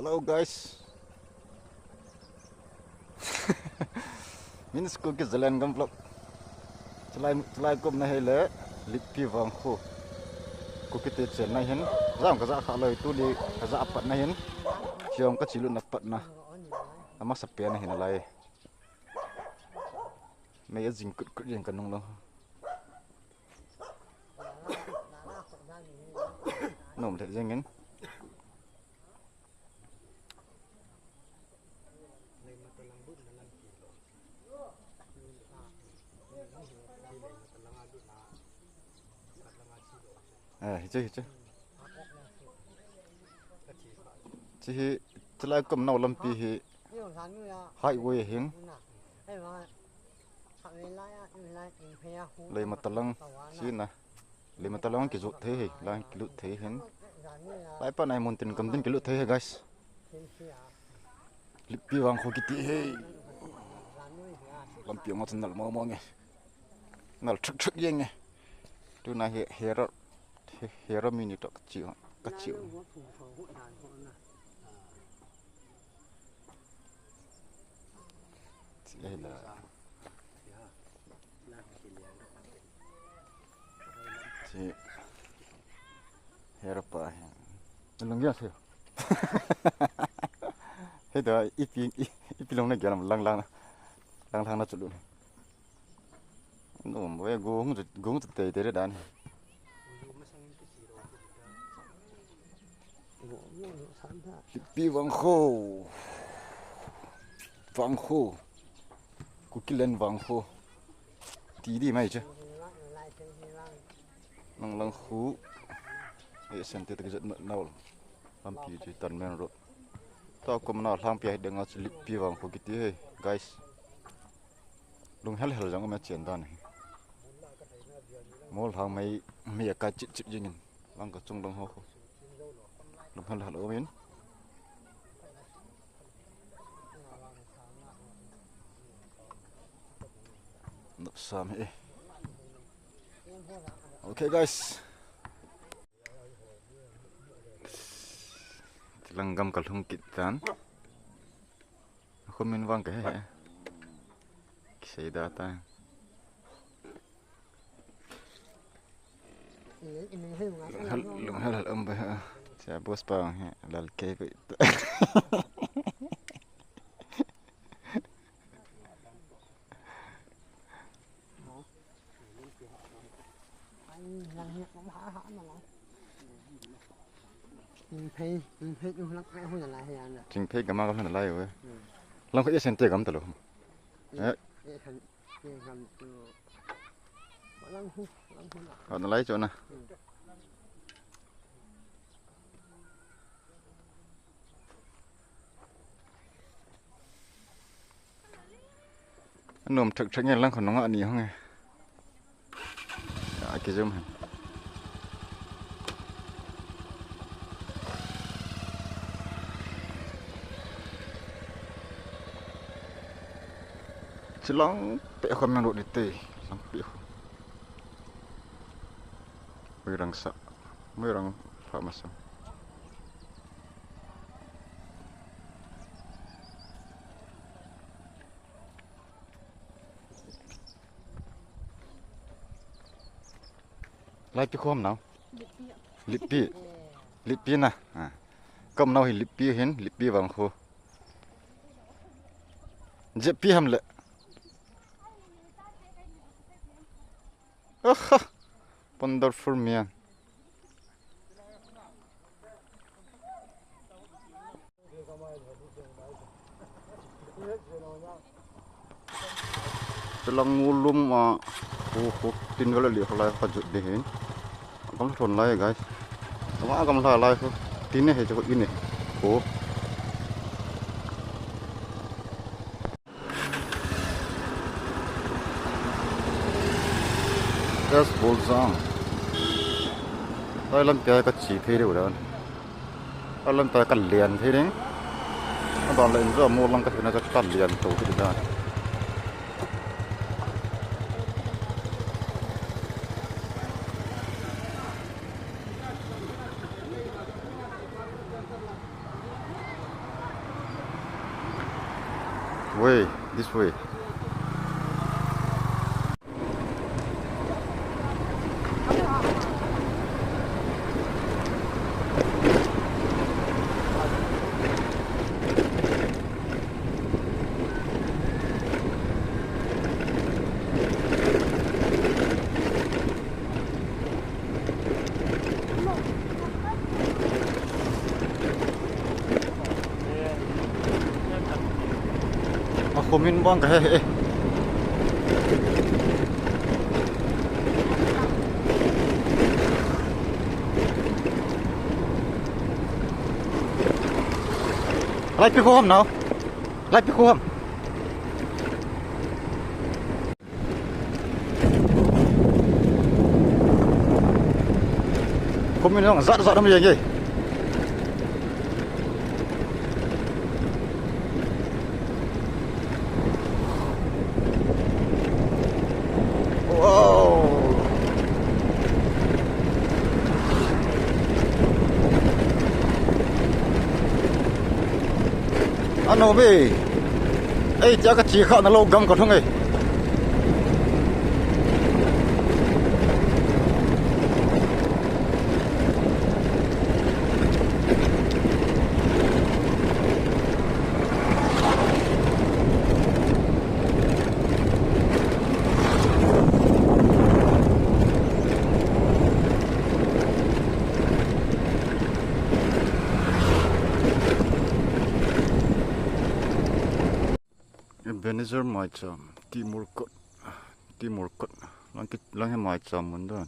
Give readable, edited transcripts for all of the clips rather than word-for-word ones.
Hello guys. Min school ke jalan gam vlog. Celai kom na hele lipi wang khu. Ku kite chen na hin. Jam ka za kha loi tu di ka za pat na hin. Chiom ka chilu na pat na. Ama sapia na hin lai. Me ya jing kut kut yang kanung lo. Nom the jengin. Hice. Ci celai kom nau lampi hi highway hing. Lei matalang sina. Lei matalang ki zut the hi, lai ki lut the hin. Lai pa nai mon tin kam tin ki lut the hi guys. Lipi wang khu ki ti hi. Lampi mo tin nal mo nge. Nal thuk yeng nge. Tu na hi hero mini to kecil. Si hero pa. Long ya sih. Itu ipi long na garam lang na chulu. No, boy gong te te dan. Lipi wang khu kukilen wang khu tí đi mày chứ lang khu để xem tiết cái giận nào làm gì thì tận men rồi tao cũng nào làm việc dengan lipi wang khu gitu hey guys lung hal jangan macam dan mol hang mai ka chit jingin lang ka chung dong ho lung hal omin Sami. Okay guys. Langgam kalung kitan. Aku min wang ke. Kisah data. Hal ambah. Saya bos pang lal ke. Chính phê cảm ơn các bạn lại rồi. Long khởi sen tê cảm talo. Nó lấy chỗ nào? Nôm thực nghe lăng còn nó ngọn gì không nghe? Cái zoom hả? Chỉ long bẹ không mang độ đi tê, long bẹ không. Mới răng phạm masam. Lai pi khom nào? Lipi na. Kom nào hi lipi hin, lipi wang khu. Jepi ham le. Wonderful man. Telang ngulum tinggal li halai khajut dehin. Kam thon lai guys. Tama kam lai ko. Tine he jo ini. Ko. Gas bolzang. Alam kaya ka chi the de udan. Alam ta ka lian the ding. Abang lain zo mo lang ka na ka lian to ki da. Way, this way. Aku min bang ke Lại cái hôm nào? Lại cái hôm. Không biết nó dọn dọn làm gì nhỉ? Wow. Ano be? Ấy chắc cái chỉ khảo nó lâu gầm còn không ấy. Ebenezer mai cham Timur Kot lang mai cham mun da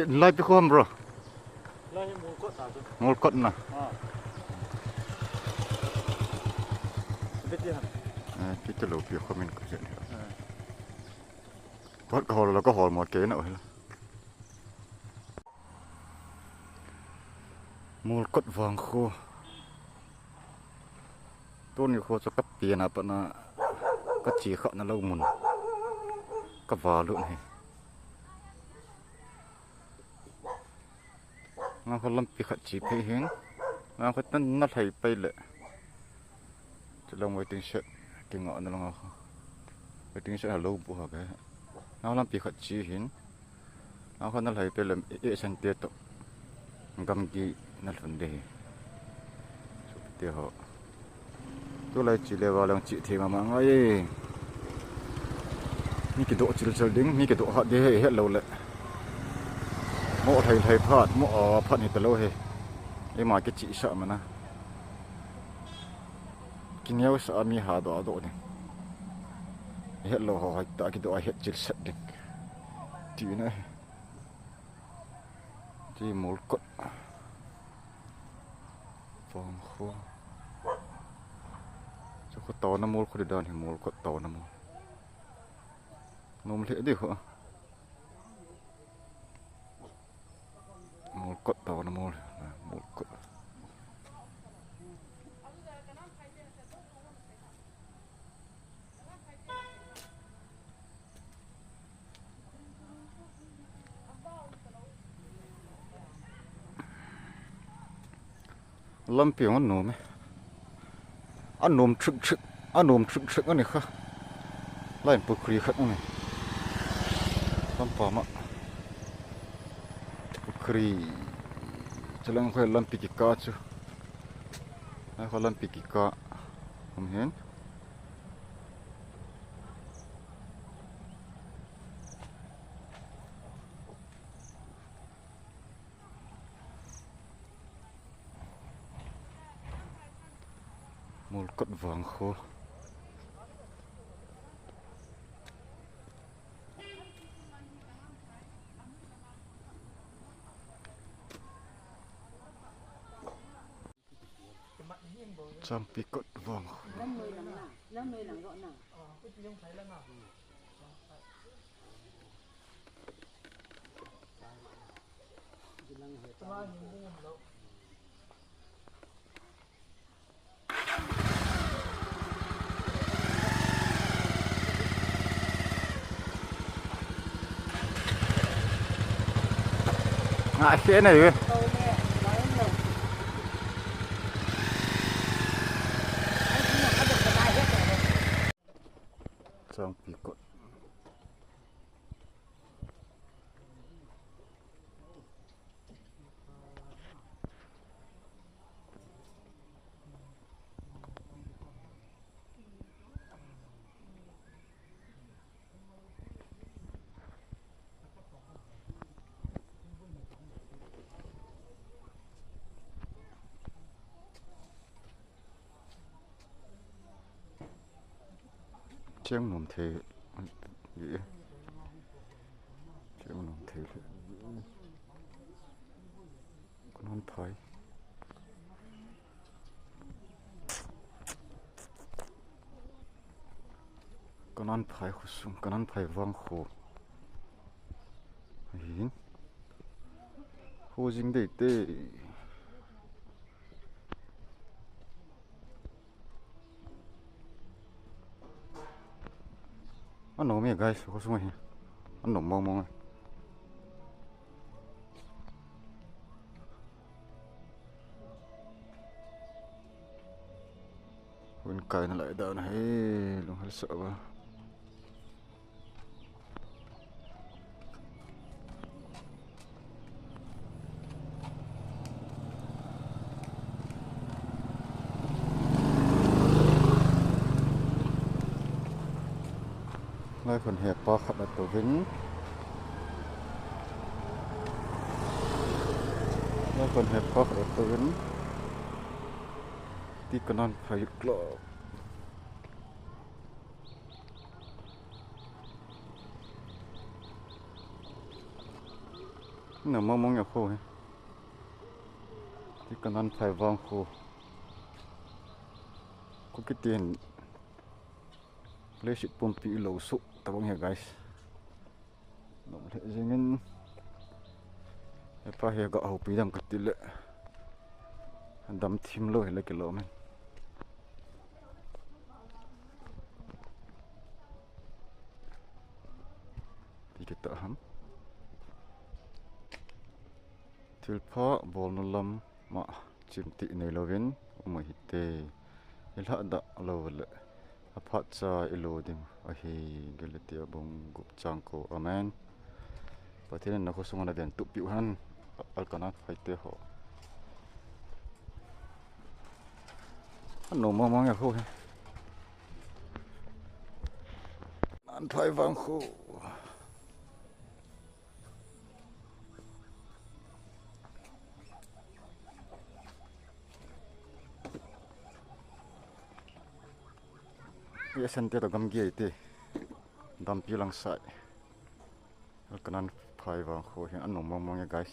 lai pe khom bro Lai Mul Kot na Betihan. kita lo pi khomin ko jen Kot ko hol ko hol mo ke na oi Mul Kot wang kho tôn ni kho cho cấp tiền apa na ka chi kha na lo mun ka wa lu ni nga ko lam pi kha chi pe hen nga ko tan na thai pe le cho long waiting shed ki ngo na long waiting shed hello bu ha ga nga lam pi kha chi hen nga ko na thai pe le e san te to ngam ki na thun de so te ho tu lai chi le wa lang chi the ma ngai ni ki do chil ding ni ki do ha de he lo le mo thai phat mo phat ni te lo he e ma ke chi sa ma na kin yaw sa mi ha do ni he lo ho ta ki do he chil sat ding ti na ti Mul Kot phong kho cho ko to na Mul ko de dan hi Mul Kot to na mo nom le di ho Mul Kot to na Mul Kot lâm piang an nom truk ani kha lain pukri khat ani lam pa ma pukri chalang khoi lam pi ki ka chu ai kho lam pi ki ka hom hen Mul Kot wang kho Champi Kot wang ngại khẽ này ơi. Trong bị cột chiếng nồng thế gì chiếng nồng thế con phải con phải khusum con phải vang khô hin khô dính để tê anh nấu mì guys khusum này anh nấu mong mong bên cạnh nó lại đợt này luôn hết sợ quá nơi phần hẹp po khắp đặt tổ vĩnh nơi phần hẹp po khắp đặt tổ vĩnh tí con non phải lọ nằm mong mong nhà khô ấy tí con non phải vang khô có cái tiền lấy sự bom pi lẩu sụp ta bông hè guys nó thể dingin apa hè gạo hộp pi đam cái tile đam thim lôi lấy cái lỗ men thì cái tợ hắm til pha bol no lam ma chim ti nei lovin ma hitte ilha da lovle apa cha ilodim ahi geletia bong gup changko amen pathian na ko sungana den tu piuhan alkanat faite ho no mong ya ho an thai vang khu ya sente to gam gi ite dam pi lang sai alkanan phai vang khu an no mong ya guys